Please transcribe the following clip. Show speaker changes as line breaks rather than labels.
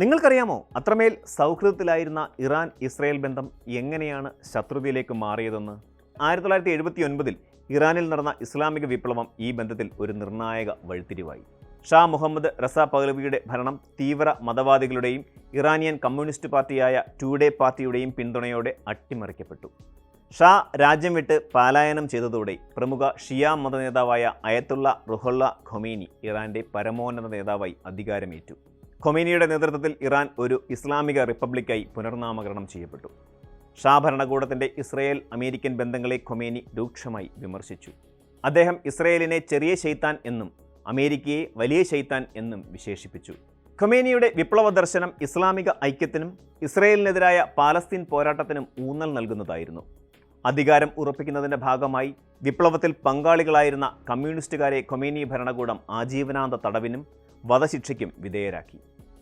നിങ്ങൾക്കറിയാമോ അത്രമേൽ സൗഹൃദത്തിലായിരുന്ന Iran Israel ബന്ധം എങ്ങനെയാണ് ശത്രുതയിലേക്ക് മാറിയതെന്ന്? 1979 ഇറാനിൽ നടന്ന ഇസ്ലാമിക വിപ്ലവം ഈ ബന്ധത്തിൽ ഒരു നിർണായക വഴിത്തിരിവായി. ഷാ മുഹമ്മദ് റസ പഹ്ലവിയുടെ ഭരണം തീവ്ര മതവാദികളുടെയും ഇറാനിയൻ കമ്മ്യൂണിസ്റ്റ് പാർട്ടിയായ ടൂഡേ പാർട്ടിയുടെയും പിന്തുണയോടെ അട്ടിമറിക്കപ്പെട്ടു. ഷാ രാജ്യം വിട്ട് പലായനം ചെയ്തതോടെ പ്രമുഖ ഷിയ മത നേതാവായ അയത്തുള്ള റുഹുള്ള ഖൊമേനി ഇറാന്റെ പരമോന്നത നേതാവായി അധികാരമേറ്റു. ഖൊമേനിയുടെ നേതൃത്വത്തിൽ ഇറാൻ ഒരു ഇസ്ലാമിക റിപ്പബ്ലിക്കായി പുനർനാമകരണം ചെയ്യപ്പെട്ടു. ഷാ ഭരണകൂടത്തിൻ്റെ ഇസ്രയേൽ അമേരിക്കൻ ബന്ധങ്ങളെ ഖൊമേനി രൂക്ഷമായി വിമർശിച്ചു. അദ്ദേഹം ഇസ്രയേലിനെ ചെറിയ ശൈത്താൻ എന്നും അമേരിക്കയെ വലിയ ശൈത്താൻ എന്നും വിശേഷിപ്പിച്ചു. ഖൊമേനിയുടെ വിപ്ലവ ദർശനം ഇസ്ലാമിക ഐക്യത്തിനും ഇസ്രയേലിനെതിരായ പാലസ്തീൻ പോരാട്ടത്തിനും ഊന്നൽ നൽകുന്നതായിരുന്നു. അധികാരം ഉറപ്പിക്കുന്നതിൻ്റെ ഭാഗമായി വിപ്ലവത്തിൽ പങ്കാളികളായിരുന്ന കമ്മ്യൂണിസ്റ്റുകാരെ ഖൊമേനി ഭരണകൂടം ആജീവനാന്ത തടവിനും വധശിക്ഷയ്ക്കും വിധേയരാക്കി.